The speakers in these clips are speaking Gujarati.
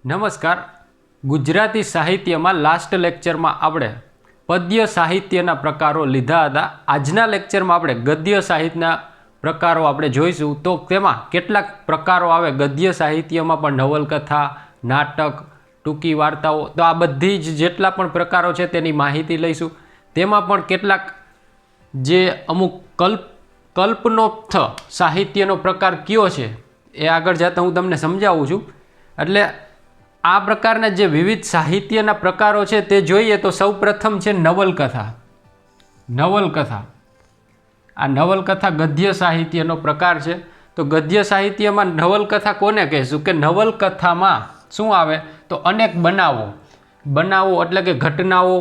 નમસ્કાર. ગુજરાતી સાહિત્યમાં લાસ્ટ લેક્ચરમાં આપણે પદ્ય સાહિત્યના પ્રકારો લીધા હતા. આજના લેક્ચરમાં આપણે ગદ્ય સાહિત્યના પ્રકારો આપણે જોઈશું. તો તેમાં કેટલાક પ્રકારો આવે ગદ્ય સાહિત્યમાં પણ નવલકથા, નાટક, ટૂંકી વાર્તાઓ. તો આ બધી જ જેટલા પણ પ્રકારો છે તેની માહિતી લઈશું. તેમાં પણ કેટલાક જે અમુક કલ્પનોક્ત સાહિત્યનો પ્રકાર કયો છે એ આગળ જતાં હું તમને સમજાવું છું. એટલે આ પ્રકારના જે વિવિધ સાહિત્યના પ્રકારો છે તે જોઈએ તો સૌ પ્રથમ છે નવલકથા. આ નવલકથા ગદ્ય સાહિત્યનો પ્રકાર છે. તો ગદ્ય સાહિત્યમાં નવલકથા કોને કહીશું કે નવલકથામાં શું આવે તો અનેક બનાવો એટલે કે ઘટનાઓ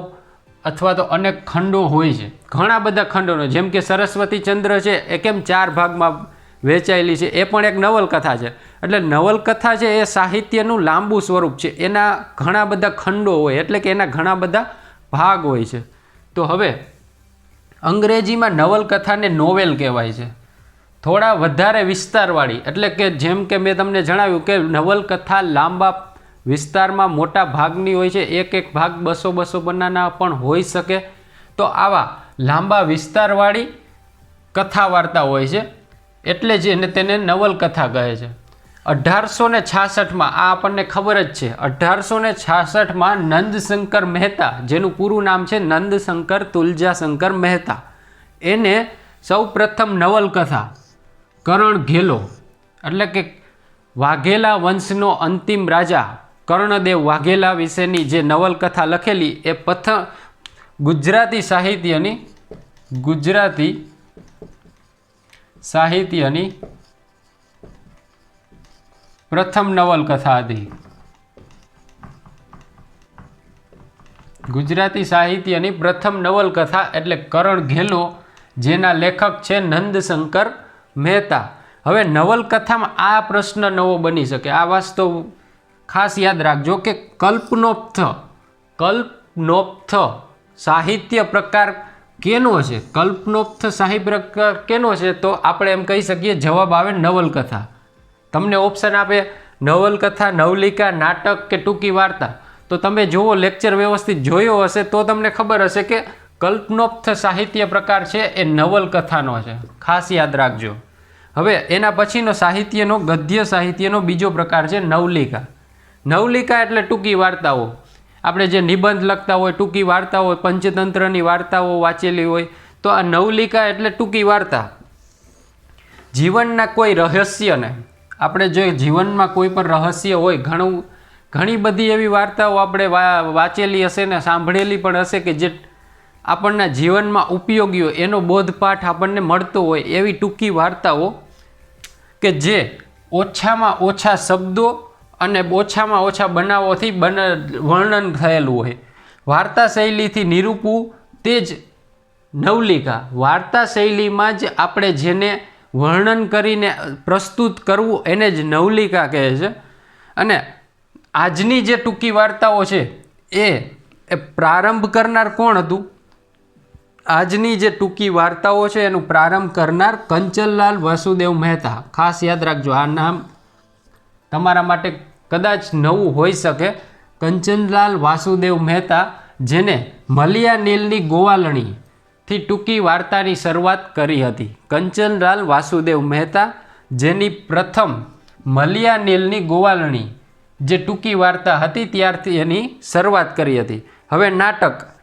અથવા તો અનેક ખંડો હોય છે. ઘણા બધા ખંડોનો, જેમ કે સરસ્વતી ચંદ્ર છે એ કેમ 4 ભાગમાં વેચાયેલી છે, એ પણ એક નવલકથા છે. એટલે નવલકથા છે એ સાહિત્યનું લાંબુ સ્વરૂપ છે. એના ઘણા બધા ખંડો હોય એટલે કે એના ઘણા બધા ભાગ હોય છે. તો હવે અંગ્રેજીમાં નવલકથાને નોવેલ કહેવાય છે. થોડા વધારે વિસ્તારવાળી, એટલે કે જેમ કે મેં તમને જણાવ્યું કે નવલકથા લાંબા વિસ્તારમાં મોટા ભાગની હોય છે. એક ભાગ 200 પાનાના પણ હોઈ શકે. તો આવા લાંબા વિસ્તારવાળી કથા વાર્તા હોય છે એટલે જ તેને નવલકથા કહે છે. 1866માં આ આપણને ખબર જ છે. 1866માં નંદશંકર મહેતા, જેનું પૂરું નામ છે નંદશંકર તુલજાશંકર મહેતા, એને સૌ પ્રથમ નવલકથા કરણ ઘેલો એટલે કે વાઘેલા વંશનો અંતિમ રાજા કર્ણદેવ વાઘેલા વિશેની જે નવલકથા લખેલી એ ગુજરાતી સાહિત્યની પ્રથમ નવલકથા હતી. ગુજરાતી સાહિત્યની પ્રથમ નવલકથા એટલે કરણ ઘેલો, જેના લેખક છે નંદશંકર મહેતા. હવે નવલકથામાં આ પ્રશ્ન નવો બની શકે. આ વસ્તુ ખાસ યાદ રાખજો કે કલ્પનોક્ત સાહિત્ય પ્રકાર કેનો છે. કલ્પનોક્ત સાહિત્ય પ્રકાર કેનો છે તો આપણે એમ કહી શકીએ જવાબ આવે નવલકથા. તમને ઓપ્શન આપે નવલકથા, નવલિકા, નાટક કે ટૂંકી વાર્તા. તો તમે જુઓ, લેક્ચર વ્યવસ્થિત જોયો હશે તો તમને ખબર હશે કે કલ્પનોક્ત સાહિત્ય પ્રકાર છે એ નવલકથાનો છે. ખાસ યાદ રાખજો. હવે એના પછીનો સાહિત્યનો ગદ્ય સાહિત્યનો બીજો પ્રકાર છે નવલિકા. નવલિકા એટલે ટૂંકી વાર્તાઓ. આપણે જે નિબંધ લખતા હોય, ટૂંકી વાર્તાઓ, પંચતંત્રની વાર્તાઓ વાંચેલી હોય, તો આ નવલિકા એટલે ટૂંકી વાર્તા. જીવનના કોઈ રહસ્યને, આપણે જો જીવનમાં કોઈ પણ રહસ્ય હોય, ઘણી બધી એવી વાર્તાઓ આપણે વાંચેલી હશે ને સાંભળેલી પણ હશે કે જે આપણના જીવનમાં ઉપયોગી હોય, એનો બોધપાઠ આપણને મળતો હોય, એવી ટૂંકી વાર્તાઓ કે જે ઓછામાં ઓછા શબ્દો અને ઓછામાં ઓછા બનાવોથી વર્ણન થયેલું હોય. વાર્તા શૈલીથી નિરૂપવું તે જ નવલિકા. વાર્તા શૈલીમાં જ આપણે જેને વર્ણન કરીને પ્રસ્તુત કરવું એને જ નવલિકા કહે છે. અને આજની જે ટૂંકી વાર્તાઓ છે એ પ્રારંભ કરનાર કોણ હતું? આજની જે ટૂંકી વાર્તાઓ છે એનું પ્રારંભ કરનાર કંચનલાલ વાસુદેવ મહેતા. ખાસ યાદ રાખજો, આ નામ તમારા માટે કદાચ નવું હોઈ શકે. કંચનલાલ વાસુદેવ મહેતા, જેને મલિયા નીલની ગોવાલણીથી ટૂંકી વાર્તાની શરૂઆત કરી હતી. કંચનલાલ વાસુદેવ મહેતા, જેની પ્રથમ મલિયા નીલની ગોવાલણી જે ટૂંકી વાર્તા હતી ત્યારથી એની શરૂઆત કરી હતી. હવે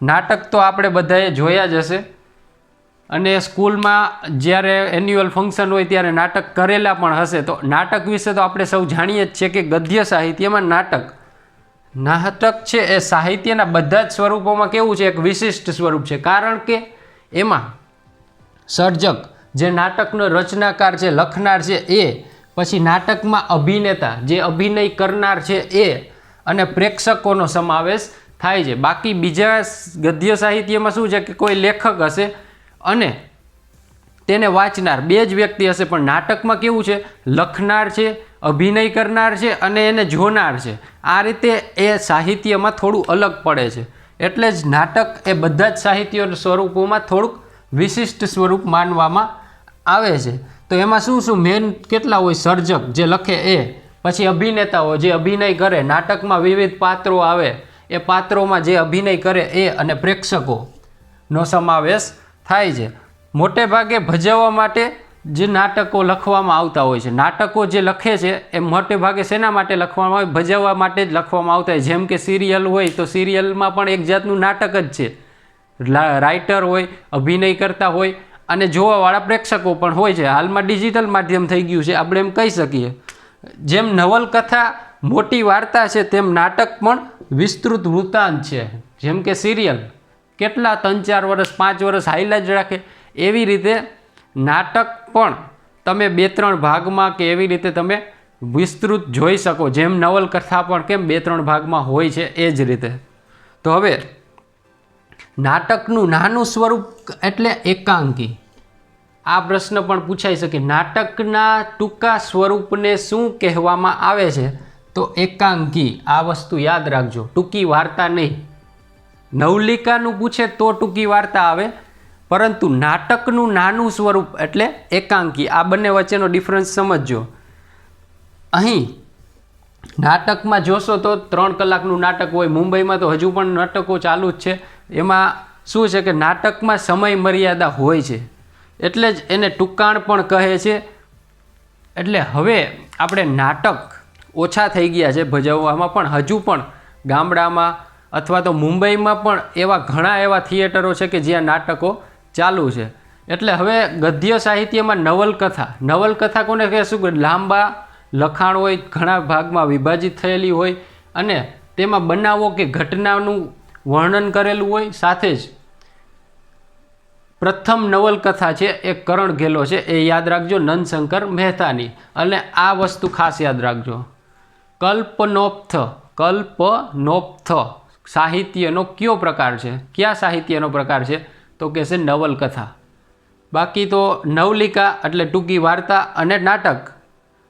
નાટક તો આપણે બધાએ જોયા જ હશે અને સ્કૂલમાં જ્યારે એન્યુઅલ ફંક્શન હોય ત્યારે નાટક કરેલા પણ હશે. તો નાટક વિશે તો આપણે સૌ જાણીએ જ છીએ કે ગદ્ય સાહિત્યમાં નાટક છે એ સાહિત્યના બધા જ સ્વરૂપોમાં કેવું છે, એક વિશિષ્ટ સ્વરૂપ છે. કારણ કે એમાં સર્જક, જે નાટકનો રચનાકાર છે, લખનાર છે એ, પછી નાટકમાં અભિનેતા, જે અભિનય કરનાર છે એ, અને પ્રેક્ષકોનો સમાવેશ થાય છે. બાકી બીજા ગદ્ય સાહિત્યમાં શું છે કે કોઈ લેખક હશે અને તેને વાંચનાર, બે જ વ્યક્તિ હશે. પણ નાટકમાં કેવું છે, લખનાર છે, અભિનય કરનાર છે અને એને જોનાર છે. આ રીતે એ સાહિત્યમાં થોડું અલગ પડે છે. એટલે જ નાટક એ બધા જ સાહિત્ય સ્વરૂપોમાં થોડુંક વિશિષ્ટ સ્વરૂપ માનવામાં આવે છે. તો એમાં શું મેન કેટલા હોય? સર્જક જે લખે એ, પછી અભિનેતાઓ જે અભિનય કરે, નાટકમાં વિવિધ પાત્રો આવે, એ પાત્રોમાં જે અભિનય કરે એ અને પ્રેક્ષકોનો સમાવેશ થાય છે. મોટે ભાગે ભજવવા માટે જે નાટકો લખવામાં આવતા હોય છે, નાટકો જે લખે છે એ મોટે ભાગે શેના માટે લખવામાં આવે? ભજવવા માટે જ લખવામાં આવતા હોય. જેમ કે સિરિયલ હોય તો સિરિયલમાં પણ એક જાતનું નાટક જ છે. રાઇટર હોય, અભિનય કરતા હોય અને જોવાવાળા પ્રેક્ષકો પણ હોય છે. હાલમાં ડિજિટલ માધ્યમ થઈ ગયું છે, આપણે એમ કહી શકીએ. જેમ નવલકથા મોટી વાર્તા છે તેમ નાટક પણ વિસ્તૃત વૃત્તાંત છે. જેમ કે સિરિયલ કેટલા 3-4 વર્ષ 5 વર્ષ હાઈલા જ રાખે, એવી રીતે નાટક પણ તમે 2-3 ભાગમાં કે એવી રીતે તમે વિસ્તૃત જોઈ શકો. જેમ નવલકથા પણ કેમ 2-3 ભાગમાં હોય છે એ જ રીતે. તો હવે નાટકનું નાનું સ્વરૂપ એટલે એકાંકી. આ પ્રશ્ન પણ પૂછાઈ શકે. નાટકના ટૂંકા સ્વરૂપને શું કહેવામાં આવે છે? તો એકાંકી. આ વસ્તુ યાદ રાખજો, ટૂંકી વાર્તા નહીં. નવલિકાનું પૂછે તો ટૂંકી વાર્તા આવે, પરંતુ નાટકનું નાનું સ્વરૂપ એટલે એકાંકી. આ બંને વચ્ચેનો ડિફરન્સ સમજજો. અહીં નાટકમાં જોશો તો 3 કલાકનું નાટક હોય. મુંબઈમાં તો હજુ પણ નાટકો ચાલુ જ છે. એમાં શું છે કે નાટકમાં સમય મર્યાદા હોય છે, એટલે જ એને ટૂંકાણ પણ કહે છે. એટલે હવે આપણે નાટક ઓછા થઈ ગયા છે ભજવવામાં, પણ હજુ પણ ગામડામાં અથવા તો મુંબઈમાં પણ એવા ઘણા એવા થિયેટરો છે કે જ્યાં નાટકો ચાલુ છે. એટલે હવે ગદ્ય સાહિત્યમાં નવલકથા કોને કહેશું? કે લાંબા લખાણ હોય, ઘણા ભાગમાં વિભાજિત થયેલી હોય અને તેમાં બનાવો કે ઘટનાનું વર્ણન કરેલું હોય. સાથે જ પ્રથમ નવલકથા છે એ કરણ ઘેલો છે, એ યાદ રાખજો, નંદશંકર મહેતાની. અને આ વસ્તુ ખાસ યાદ રાખજો, કલ્પનોક્થ સાહિત્યનો કયો પ્રકાર છે? કયા સાહિત્યનો પ્રકાર છે? તો કે છે નવલકથા. બાકી તો નવલિકા એટલે ટૂંકી વાર્તા અને નાટક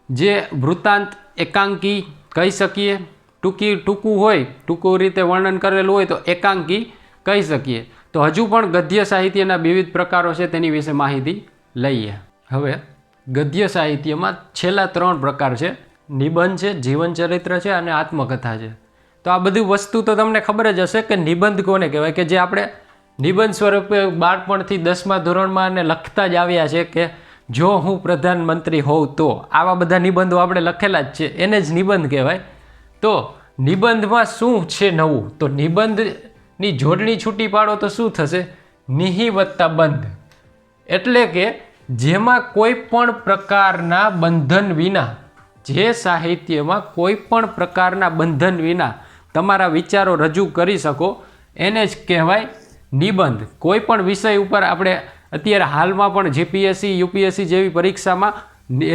જે વૃત્તાંત એકાંકી કહી શકીએ. ટૂંકું હોય, ટૂંકું રીતે વર્ણન કરેલું હોય તો એકાંકી કહી શકીએ. તો હજુ પણ ગદ્ય સાહિત્યના વિવિધ પ્રકારો છે, તેની વિશે માહિતી લઈએ. હવે ગદ્ય સાહિત્યમાં છેલ્લા 3 પ્રકાર છે: નિબંધ છે, જીવનચરિત્ર છે અને આત્મકથા છે. તો આ બધી વસ્તુ તો તમને ખબર જ હશે કે નિબંધ કોને કહેવાય, કે જે આપણે નિબંધ સ્વરૂપે બાળપણથી 10મા ધોરણમાં અને લખતા જ આવ્યા છે કે જો હું પ્રધાનમંત્રી હોઉં તો. આવા બધા નિબંધો આપણે લખેલા જ છે, એને જ નિબંધ કહેવાય. તો નિબંધમાં શું છે નવું? તો નિબંધની જોડણી છૂટી પાડો તો શું થશે? નિહિ વત્તા બંધ. એટલે કે જેમાં કોઈ પણ પ્રકારના બંધન વિના, જે સાહિત્યમાં કોઈ પણ પ્રકારના બંધન વિના તમારા વિચારો રજૂ કરી શકો, એને જ કહેવાય નિબંધ. કોઈ પણ વિષય ઉપર આપણે અત્યારે હાલમાં પણ જીપીએસસી યુપીએસસી જેવી પરીક્ષામાં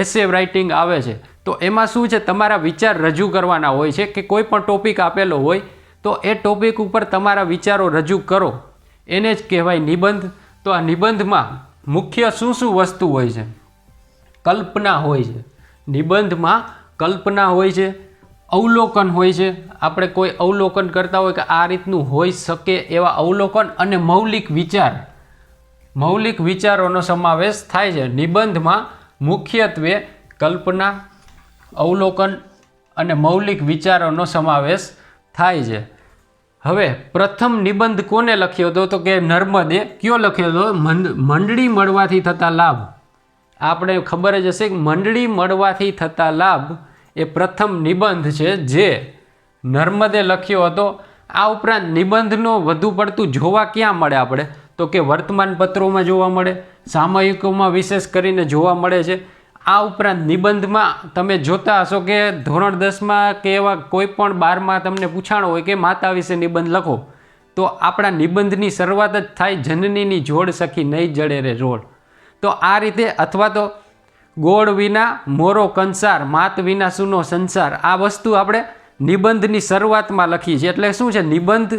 એસે રાઇટિંગ આવે છે, તો એમાં શું છે? તમારા વિચાર રજૂ કરવાના હોય છે કે કોઈ પણ ટોપિક આપેલો હોય તો એ ટોપિક ઉપર તમારા વિચારો રજૂ કરો, એને જ કહેવાય નિબંધ. તો આ નિબંધમાં મુખ્ય શું વસ્તુ હોય છે? કલ્પના હોય છે. નિબંધમાં કલ્પના હોય છે, અવલોકન હોય છે. આપણે કોઈ અવલોકન કરતા હોય કે આ રીતનું હોઈ શકે એવા અવલોકન અને મૌલિક વિચારોનો સમાવેશ થાય છે. નિબંધમાં મુખ્યત્વે કલ્પના, અવલોકન અને મૌલિક વિચારોનો સમાવેશ થાય છે. હવે પ્રથમ નિબંધ કોને લખ્યો હતો? તો કે નર્મદે. કયો લખ્યો હતો? મંડળી મળવાથી થતા લાભ. આપણે ખબર જ હશે કે મંડળી મળવાથી થતા લાભ એ પ્રથમ નિબંધ છે જે નર્મદે લખ્યો હતો. આ ઉપરાંત નિબંધનો વધુ પડતું જોવા ક્યાં મળે આપણે? તો કે વર્તમાન પત્રોમાં જોવા મળે, સામયિકોમાં વિશેષ કરીને જોવા મળે છે. આ ઉપરાંત નિબંધમાં તમે જોતા હશો કે ધોરણ 10માં કે એવા કોઈ પણ 12માં તમને પૂછાણો હોય કે માતા વિશે નિબંધ લખો, તો આપણા નિબંધની શરૂઆત જ થાય જનનીની જોડ સખી નહીં જડે રે રોડ. તો આ રીતે, અથવા તો ગોળ વિના મોરો કંસાર, માત વિના સુનો સંસાર, આ વસ્તુ આપણે નિબંધની શરૂઆતમાં લખી છે. એટલે શું છે? નિબંધ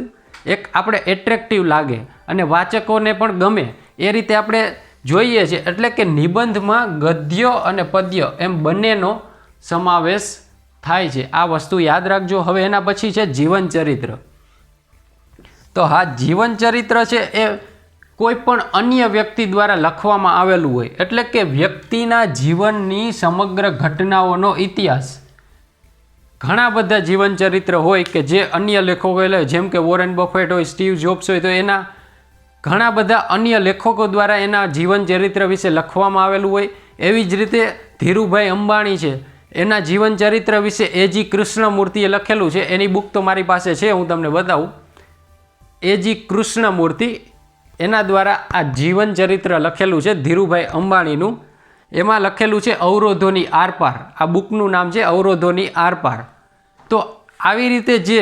એક આપણે એટ્રેક્ટિવ લાગે અને વાચકોને પણ ગમે એ રીતે આપણે જોઈએ છે. એટલે કે નિબંધમાં ગદ્ય અને પદ્ય એમ બંનેનો સમાવેશ થાય છે. આ વસ્તુ યાદ રાખજો. હવે એના પછી છે જીવનચરિત્ર. તો હા, જીવનચરિત્ર છે એ કોઈ પણ અન્ય વ્યક્તિ દ્વારા લખવામાં આવેલું હોય, એટલે કે વ્યક્તિના જીવનની સમગ્ર ઘટનાઓનો ઇતિહાસ ઘણા બધા જીવન ચરિત્ર હોય કે જે અન્ય લેખકોએ લખ્યા, જેમ કે વોરેન બફેટ હોય, સ્ટીવ જોબ્સ હોય, તો એના ઘણા બધા અન્ય લેખકો દ્વારા એના જીવન ચરિત્ર વિશે લખવામાં આવેલું હોય. એવી જ રીતે ધીરુભાઈ અંબાણી છે, એના જીવન ચરિત્ર વિશે એજી કૃષ્ણમૂર્તિએ લખેલું છે. એની બુક તો મારી પાસે છે, હું તમને બતાવું. એજી કૃષ્ણમૂર્તિ, એના દ્વારા આ જીવન ચરિત્ર લખેલું છે ધીરુભાઈ અંબાણીનું. એમાં લખેલું છે અવરોધોની આરપાર. આ બુકનું નામ છે અવરોધોની આરપાર. તો આવી રીતે જે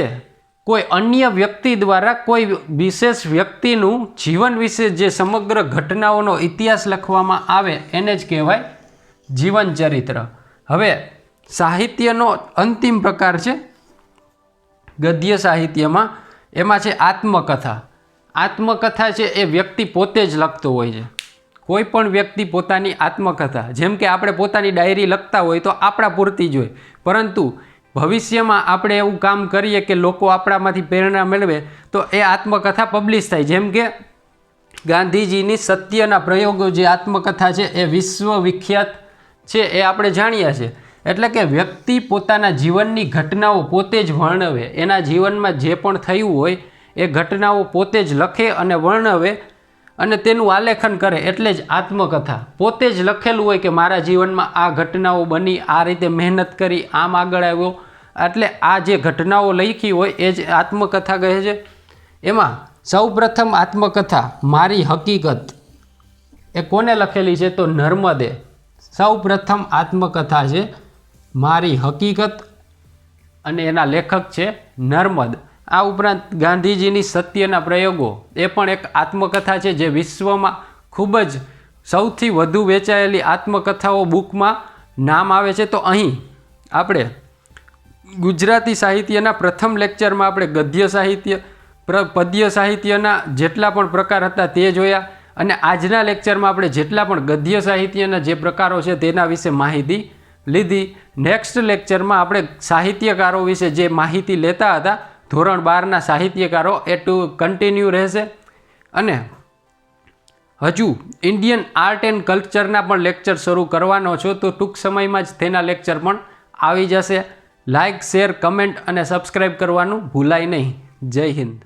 કોઈ અન્ય વ્યક્તિ દ્વારા કોઈ વિશેષ વ્યક્તિનું જીવન વિશે જે સમગ્ર ઘટનાઓનો ઇતિહાસ લખવામાં આવે એને જ કહેવાય જીવન ચરિત્ર. હવે સાહિત્યનો અંતિમ પ્રકાર છે ગદ્ય સાહિત્યમાં, એમાં છે આત્મકથા. આત્મકથા છે એ વ્યક્તિ પોતે જ લખતો હોય છે. કોઈ પણ વ્યક્તિ પોતાની આત્મકથા, જેમ કે આપણે પોતાની ડાયરી લખતા હોય તો આપણા પૂરતી જ હોય, પરંતુ ભવિષ્યમાં આપણે એવું કામ કરીએ કે લોકો આપણામાંથી પ્રેરણા મેળવે તો એ આત્મકથા પબ્લિશ થાય. જેમ કે ગાંધીજીની સત્યના પ્રયોગો જે આત્મકથા છે એ વિશ્વ વિખ્યાત છે, એ આપણે જાણીએ છીએ. એટલે કે વ્યક્તિ પોતાના જીવનની ઘટનાઓ પોતે જ વર્ણવે, એના જીવનમાં જે પણ થયું હોય એ ઘટનાઓ પોતે જ લખે અને વર્ણવે અને તેનું આલેખન કરે, એટલે જ આત્મકથા. પોતે જ લખેલું હોય કે મારા જીવનમાં આ ઘટનાઓ બની, આ રીતે મહેનત કરી, આમ આગળ આવ્યો, એટલે આ જે ઘટનાઓ લખી હોય એ જ આત્મકથા કહે છે. એમાં સૌપ્રથમ આત્મકથા મારી હકીકત એ કોને લખેલી છે? તો નર્મદે સૌપ્રથમ આત્મકથા છે મારી હકીકત, અને એના લેખક છે નર્મદ. આ ઉપરાંત ગાંધીજીની સત્યના પ્રયોગો એ પણ એક આત્મકથા છે જે વિશ્વમાં ખૂબ જ સૌથી વધુ વેચાયેલી આત્મકથાઓ બુકમાં નામ આવે છે. તો અહીં આપણે ગુજરાતી સાહિત્યના પ્રથમ લેક્ચરમાં આપણે ગદ્ય સાહિત્ય, પદ્ય સાહિત્યના જેટલા પણ પ્રકાર હતા તે જોયા, અને આજના લેક્ચરમાં આપણે જેટલા પણ ગદ્ય સાહિત્યના જે પ્રકારો છે તેના વિશે માહિતી લીધી. નેક્સ્ટ લેક્ચરમાં આપણે સાહિત્યકારો વિશે જે માહિતી લેતા હતા ધોરણ 12ના સાહિત્યકારો એ કન્ટિન્યુ રહેશે. અને હજુ ઇન્ડિયન આર્ટ એન્ડ કલ્ચરના પણ લેક્ચર શરૂ કરવાનો છો, તો ટૂંક સમયમાં જ તેના લેક્ચર પણ આવી જશે. લાઇક, શેર, કમેન્ટ અને સબસ્ક્રાઈબ કરવાનું ભૂલાય નહીં. જય હિન્દ.